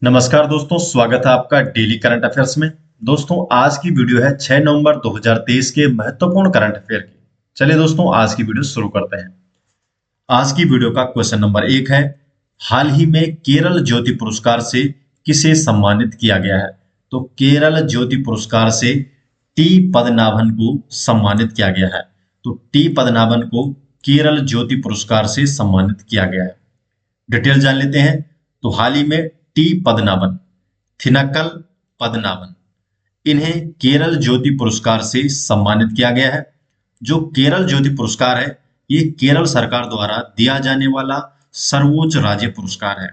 नमस्कार दोस्तों, स्वागत है आपका डेली करंट अफेयर्स में। दोस्तों, आज की वीडियो है 6 नवंबर 2023 के महत्वपूर्ण करंट अफेयर की। चलिए दोस्तों, आज की वीडियो शुरू करते हैं। आज की वीडियो का क्वेश्चन नंबर 1 है, हाल ही में केरल ज्योति पुरस्कार से किसे सम्मानित किया गया है? तो केरल ज्योति पुरस्कार से टी पद्मनाभन को सम्मानित किया गया है। तो टी पद्मनाभन को केरल ज्योति पुरस्कार से सम्मानित किया गया है। डिटेल जान लेते हैं। तो हाल ही में टी पद्मनाभन, थिनक्कल पद्मनाभन, इन्हें केरल ज्योति पुरस्कार से सम्मानित किया गया है। जो केरल ज्योति पुरस्कार है, ये केरल सरकार द्वारा दिया जाने वाला सर्वोच्च राज्य पुरस्कार है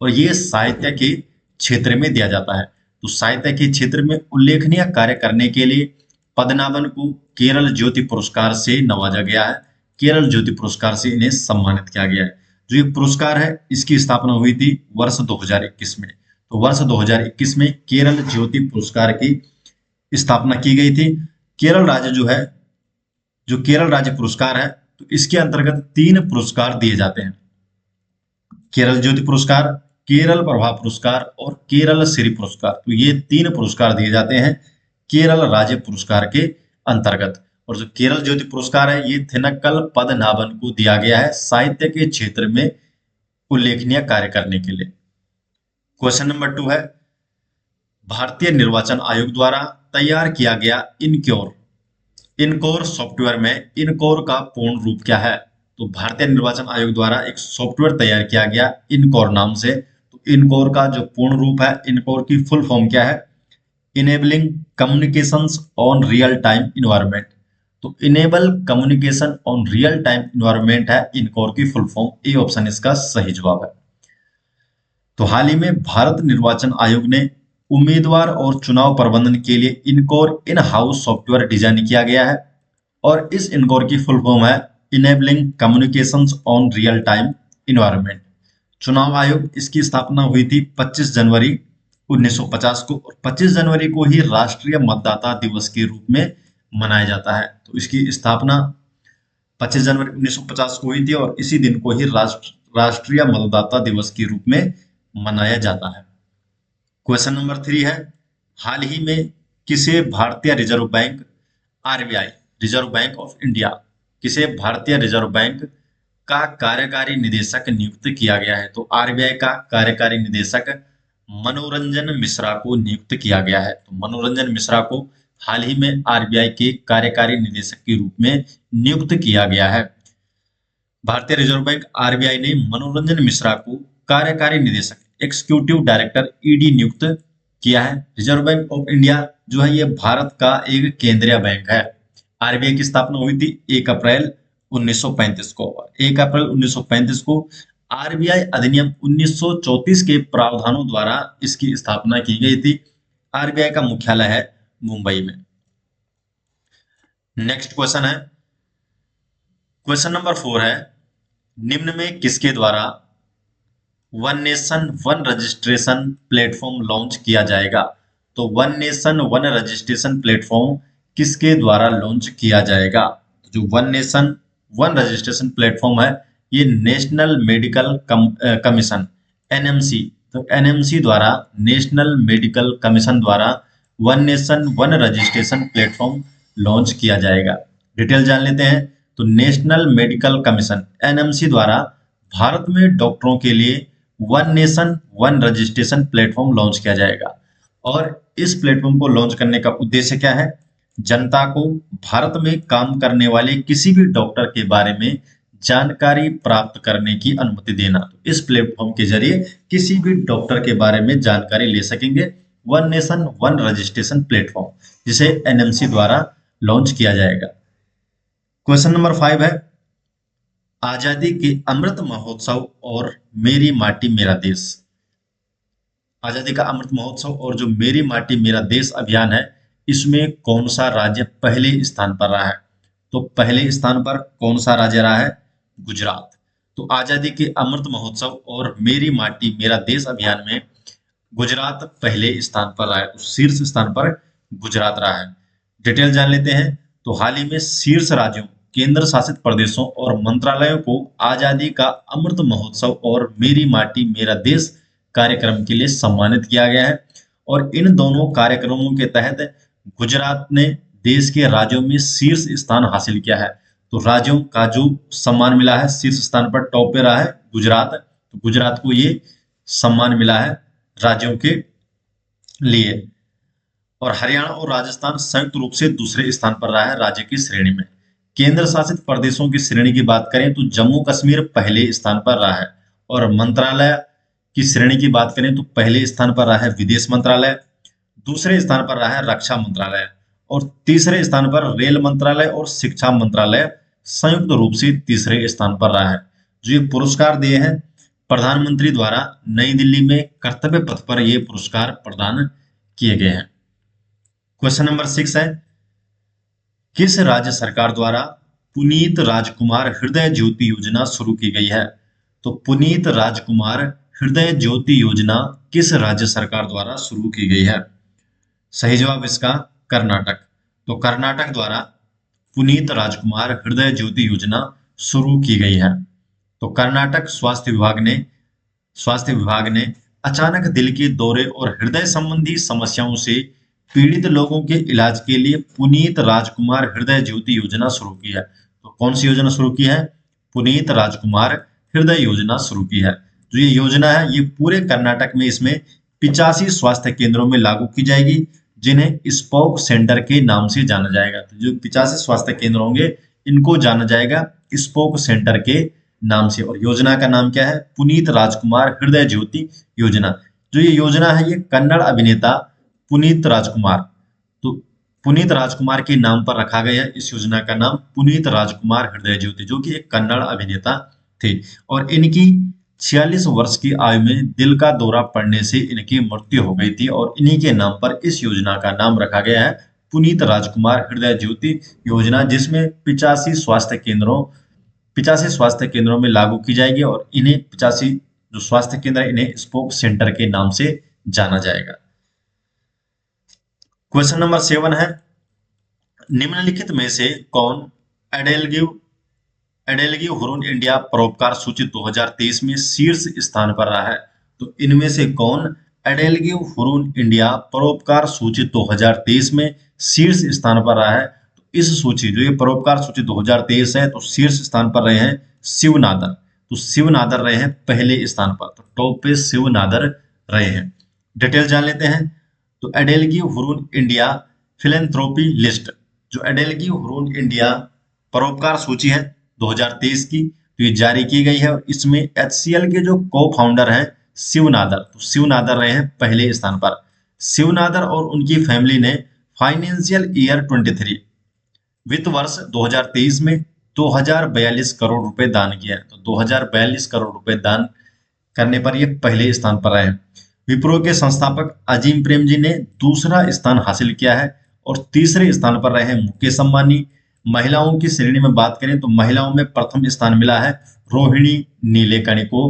और ये साहित्य के क्षेत्र में दिया जाता है। तो साहित्य के क्षेत्र में उल्लेखनीय कार्य करने के लिए पद्मनाभन को केरल ज्योति पुरस्कार से नवाजा गया है। केरल ज्योति पुरस्कार से इन्हें सम्मानित किया गया है। जो ये पुरस्कार है, इसकी स्थापना हुई थी वर्ष 2021 में। तो वर्ष 2021 में केरल ज्योति पुरस्कार की स्थापना की गई थी। केरल राज्य जो केरल राज्य पुरस्कार है, तो इसके अंतर्गत 3 पुरस्कार दिए जाते हैं। केरल ज्योति पुरस्कार, केरल प्रभा पुरस्कार और केरल श्री पुरस्कार। तो ये 3 पुरस्कार दिए जाते हैं केरल राज्य पुरस्कार के अंतर्गत। और जो केरल ज्योति पुरस्कार है, ये थिनक्कल पद्मनाभन को दिया गया है साहित्य के क्षेत्र में उल्लेखनीय कार्य करने के लिए। क्वेश्चन नंबर 2 है, भारतीय निर्वाचन आयोग द्वारा तैयार किया गया इनकोर सॉफ्टवेयर में इनकोर का पूर्ण रूप क्या है? तो भारतीय निर्वाचन आयोग द्वारा एक सॉफ्टवेयर तैयार किया गया इनकोर नाम से। तो इनकोर का जो पूर्ण रूप है, इनकोर की फुल फॉर्म क्या है? Enabling communications on real time environment. तो enable communication on real time environment है इनकोर की फुल फॉर्म। ए ऑप्शन इसका सही जवाब है। तो हाल ही में भारत निर्वाचन आयोग ने उम्मीदवार और चुनाव प्रबंधन के लिए इनकोर इन हाउस सॉफ्टवेयर डिजाइन किया गया है और इस इनकोर की फुल फॉर्म है enabling communications on real time environment. चुनाव आयोग, इसकी स्थापना हुई थी 25 जनवरी 1950 को और 25 जनवरी को ही राष्ट्रीय मतदाता दिवस के रूप में मनाया जाता है। तो इसकी स्थापना 25 जनवरी 1950 को हुई थी और इसी दिन को ही राष्ट्रीय मतदाता दिवस के रूप में मनाया जाता है। क्वेश्चन नंबर 3 है, हाल ही में किसे भारतीय reserve bank RBI, reserve bank of India, किसे भारतीय रिजर्व बैंक का कार्यकारी निदेशक नियुक्त किया गया है? तो आरबीआई का कार्यकारी निदेशक मनोरंजन मिश्रा को नियुक्त किया गया है। तो मनोरंजन मिश्रा को हाल ही में आरबीआई के कार्यकारी निदेशक के रूप में नियुक्त किया गया है। भारतीय रिजर्व बैंक आरबीआई ने मनोरंजन मिश्रा को कार्यकारी निदेशक, एग्जीक्यूटिव डायरेक्टर ईडी नियुक्त किया है। रिजर्व बैंक ऑफ इंडिया जो है, ये भारत का एक केंद्रीय बैंक है। आरबीआई की स्थापना हुई थी 1 अप्रैल 1935 को। 1 अप्रैल 1935 को आरबीआई अधिनियम 1934 के प्रावधानों द्वारा इसकी स्थापना की गई थी। आरबीआई का मुख्यालय है मुंबई में। नेक्स्ट क्वेश्चन है, क्वेश्चन नंबर 4 है, निम्न में किसके द्वारा one nation one registration platform launch किया जाएगा? तो one nation one registration platform किसके द्वारा लॉन्च किया जाएगा? जो one nation one registration platform है, ये नेशनल मेडिकल कमीशन एनएमसी, तो एनएमसी द्वारा, नेशनल मेडिकल कमीशन द्वारा one nation one registration platform launch किया जाएगा। डिटेल जान लेते हैं। तो नेशनल मेडिकल कमीशन एनएमसी द्वारा भारत में डॉक्टरों के लिए one nation one registration platform launch किया जाएगा और इस प्लेटफॉर्म को लॉन्च करने का उद्देश्य क्या है? जनता को भारत में काम करने वाले किसी भी डॉक्टर के बारे में जानकारी प्राप्त करने की अनुमति देना। तो इस प्लेटफॉर्म के जरिए किसी भी डॉक्टर के बारे में जानकारी ले सकेंगे। One nation one registration platform, जिसे एनएमसी द्वारा लॉन्च किया जाएगा। क्वेश्चन नंबर 5 है, आजादी के अमृत महोत्सव और मेरी माटी मेरा देश, आजादी का अमृत महोत्सव और जो मेरी माटी मेरा देश अभियान है, इसमें कौन सा राज्य पहले स्थान पर रहा है? तो पहले स्थान पर कौन सा राज्य रहा है? गुजरात। तो आजादी के अमृत महोत्सव और मेरी माटी मेरा देश अभियान में गुजरात पहले स्थान पर रहा है। तो शीर्ष स्थान पर गुजरात रहा है। डिटेल जान लेते हैं। तो हाल ही में शीर्ष राज्यों, केंद्र शासित प्रदेशों और मंत्रालयों को आजादी का अमृत महोत्सव और मेरी माटी मेरा देश कार्यक्रम के लिए सम्मानित किया गया है। और इन दोनों कार्यक्रमों के तहत गुजरात ने देश के राज्यों में शीर्ष स्थान हासिल किया है। तो राज्यों का जो सम्मान मिला है, शीर्ष स्थान पर टॉप पे रहा है गुजरात, तो गुजरात को ये सम्मान मिला है राज्यों के लिए। और हरियाणा और राजस्थान संयुक्त रूप से दूसरे स्थान पर रहा है राज्य की श्रेणी में। केंद्र शासित प्रदेशों की श्रेणी की बात करें तो जम्मू कश्मीर पहले स्थान पर रहा है। और मंत्रालय की श्रेणी की बात करें तो पहले स्थान पर रहा है विदेश मंत्रालय, दूसरे स्थान पर रहा है रक्षा मंत्रालय, और तीसरे स्थान पर रेल मंत्रालय और शिक्षा मंत्रालय संयुक्त रूप से तीसरे स्थान पर रहा है। जो ये पुरस्कार दिए हैं प्रधानमंत्री द्वारा नई दिल्ली में कर्तव्य पथ पर ये पुरस्कार प्रदान किए गए हैं। क्वेश्चन नंबर 6 है, किस राज्य सरकार द्वारा पुनीत राजकुमार हृदय ज्योति योजना शुरू की गई है? तो पुनीत राजकुमार हृदय ज्योति योजना किस राज्य सरकार द्वारा शुरू की गई है? सही जवाब इसका कर्नाटक। तो कर्नाटक द्वारा पुनीत राजकुमार हृदय ज्योति योजना शुरू की गई है। तो कर्नाटक स्वास्थ्य विभाग ने अचानक दिल के दौरे और हृदय संबंधी समस्याओं से पीड़ित लोगों के इलाज के लिए पुनीत राजकुमार हृदय ज्योति योजना शुरू की है। तो कौन सी योजना शुरू की है? पुनीत राजकुमार हृदय योजना शुरू की है। जो ये योजना है ये पूरे कर्नाटक में इसमें 85 स्वास्थ्य केंद्रों में लागू की जाएगी, जिन्हें स्पोक सेंटर के नाम से जाना जाएगा। तो जो 85 स्वास्थ्य केंद्र होंगे इनको जाना जाएगा स्पोक सेंटर के नाम से। और योजना का नाम क्या है? पुनीत राजकुमार हृदय ज्योति योजना। जो ये योजना है ये कन्नड़ अभिनेता पुनीत राजकुमार, तो पुनीत राजकुमार के नाम पर रखा गया है इस योजना का नाम पुनीत राजकुमार हृदय ज्योति, जो कि एक कन्नड़ अभिनेता थे। और इनकी 46 वर्ष की आयु में दिल का दौरा पड़ने से इनकी मृत्यु हो गई थी, और इन्हीं के नाम पर इस योजना का नाम रखा गया है पुनीत राजकुमार हृदय ज्योति योजना, जिसमें 85 स्वास्थ्य केंद्रों में लागू की जाएगी। और इन्हें 85 जो स्वास्थ्य केंद्र इन्हें स्पोक सेंटर के नाम से जाना जाएगा। क्वेश्चन नंबर 7 है, निम्नलिखित में से कौन एडेलगी हुरून इंडिया परोपकार सूची 2023 में शीर्ष स्थान पर रहा है? तो इनमें से कौन एडेलगी हुरून इंडिया परोपकार सूची 2023 में शीर्ष स्थान पर रहा है? तो इस सूची, जो ये परोपकार सूची 2023 है, तो शीर्ष स्थान पर रहे हैं शिव नादर। तो शिव नादर रहे हैं पहले स्थान पर, तो टॉप पे शिव नादर रहे हैं। डिटेल जान लेते हैं। तो एडेलगी हुरून इंडिया फिलेंथ्रोपी लिस्ट, जो एडेलगी हुरून इंडिया परोपकार सूची है 2023 की, तो ये जारी की गई है। और इसमें HCL के जो को फाउंडर हैं शिव नादर, तो शिव नादर रहे हैं पहले स्थान पर। शिव नादर और उनकी फैमिली ने फाइनेंशियल ईयर 23 वित्त वर्ष 2023 में 2042 करोड़ रुपए दान किया है। तो 2042 करोड़ रुपए दान करने पर ये पहले स्थान पर रहे हैं। विप्रो के संस्थापक अजीम प्रेमजी ने दूसरा स्थान हासिल किया है, और तीसरे स्थान पर रहे हैं मुकेश अंबानी। महिलाओं की श्रेणी में बात करें तो महिलाओं में प्रथम स्थान मिला है रोहिणी नीलेकणी को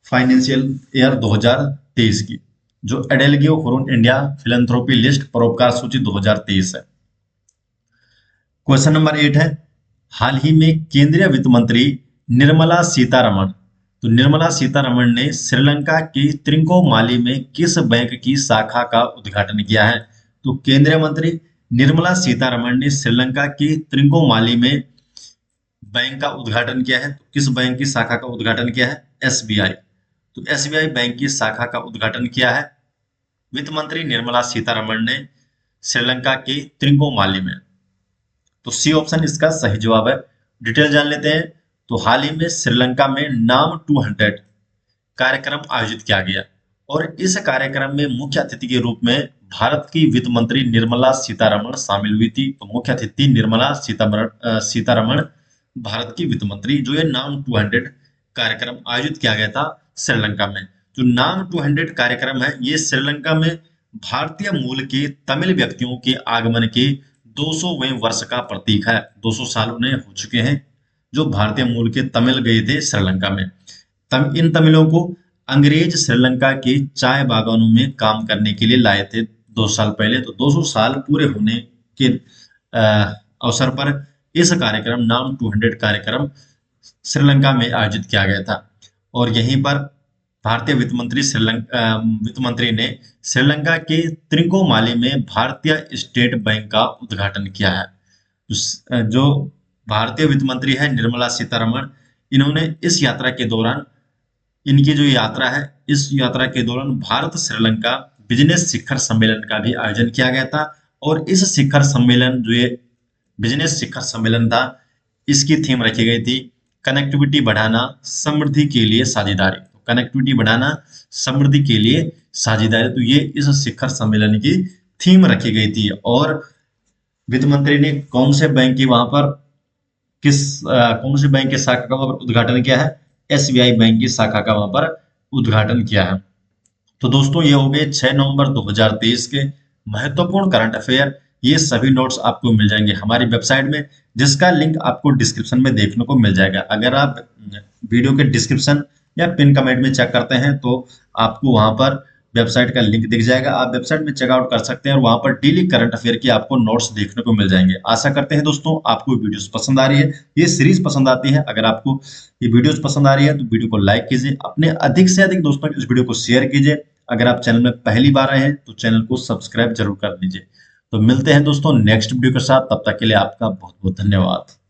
फाइनेंशियल ईयर 2023 की, जो एडेलगी हुरून इंडिया फिलेंथ्रोपी लिस्ट परोपकार सूची 2023 है। क्वेश्चन नंबर 8 है, हाल ही में केंद्रीय वित्त मंत्री निर्मला सीतारमण, तो निर्मला सीतारमण ने श्रीलंका के त्रिंकोमाली में किस बैंक की शाखा का उद्घाटन किया है? तो केंद्रीय मंत्री निर्मला सीतारमण ने श्रीलंका के त्रिंकोमाली में बैंक का उद्घाटन किया है। तो किस बैंक की शाखा का उद्घाटन किया है? SBI। तो SBI बैंक की शाखा का उद्घाटन किया है वित्त मंत्री निर्मला सीतारमण ने श्रीलंका के त्रिंकोमाली में। तो सी ऑप्शन इसका सही जवाब है। डिटेल जान लेते हैं। तो हाल ही में श्रीलंका में नाम 200 कार्यक्रम आयोजित किया गया, और इस कार्यक्रम में मुख्य अतिथि के रूप में भारत की वित्त मंत्री निर्मला सीतारमण शामिल हुई थी। तो मुख्य अतिथि निर्मला सीतारमण भारत की वित्त मंत्री। जो ये नाम 200 कार्यक्रम आयोजित किया गया था श्रीलंका में। जो नाम 200 कार्यक्रम है ये श्रीलंका में भारतीय मूल के तमिल व्यक्तियों के आगमन के 200वें वर्ष का प्रतीक है। 200 साल उन्हें हो चुके हैं जो भारतीय मूल के तमिल गए थे श्रीलंका में। इन तमिलों को अंग्रेज श्रीलंका के चाय बागानों में काम करने के लिए लाए थे 2 साल पहले। तो 200 साल पूरे होने के अवसर पर इस कार्यक्रम नाम 200 कार्यक्रम श्रीलंका में आयोजित किया गया था। और यहीं पर भारतीय वित्त मंत्री ने श्रीलंका के त्रिकोमाली में भारतीय स्टेट बैंक का उद्घाटन किया है। जो भारतीय वित्त मंत्री है निर्मला सीतारमण, इन्होंने इस यात्रा के दौरान, इनकी जो यात्रा है, इस यात्रा के दौरान भारत श्रीलंका बिजनेस शिखर सम्मेलन का भी आयोजन किया गया था। और इस शिखर सम्मेलन, जो ये बिजनेस शिखर सम्मेलन था, इसकी थीम रखी गई थी कनेक्टिविटी बढ़ाना समृद्धि के लिए साझेदारी। तो कनेक्टिविटी बढ़ाना समृद्धि के लिए साझेदारी, तो ये इस शिखर सम्मेलन की थीम रखी गई थी। और वित्त मंत्री ने कौन से बैंक की वहां पर कौन से बैंक की शाखा का वहां पर उद्घाटन किया है? एसबीआई बैंक की शाखा का वहां पर उद्घाटन किया है। तो दोस्तों, ये हो गए 6 नवंबर 2023 के महत्वपूर्ण करंट अफेयर। ये सभी नोट्स आपको मिल जाएंगे हमारी वेबसाइट में, जिसका लिंक आपको डिस्क्रिप्शन में देखने को मिल जाएगा। अगर आप वीडियो के डिस्क्रिप्शन या पिन कमेंट में चेक करते हैं तो आपको वहां पर वेबसाइट का लिंक दिख जाएगा। आप वेबसाइट में चेकआउट कर सकते हैं और वहां पर डेली करंट अफेयर की आपको नोट्स देखने को मिल जाएंगे। आशा करते हैं दोस्तों आपको वीडियोस पसंद आ रही है, ये सीरीज पसंद आती है। अगर आपको ये वीडियोस पसंद आ रही है तो वीडियो को लाइक कीजिए, अपने अधिक से अधिक दोस्तों इस वीडियो को शेयर कीजिए। अगर आप चैनल में पहली बार आए हैं तो चैनल को सब्सक्राइब जरूर कर लीजिए। तो मिलते हैं दोस्तों नेक्स्ट वीडियो के साथ, तब तक के लिए आपका बहुत बहुत धन्यवाद।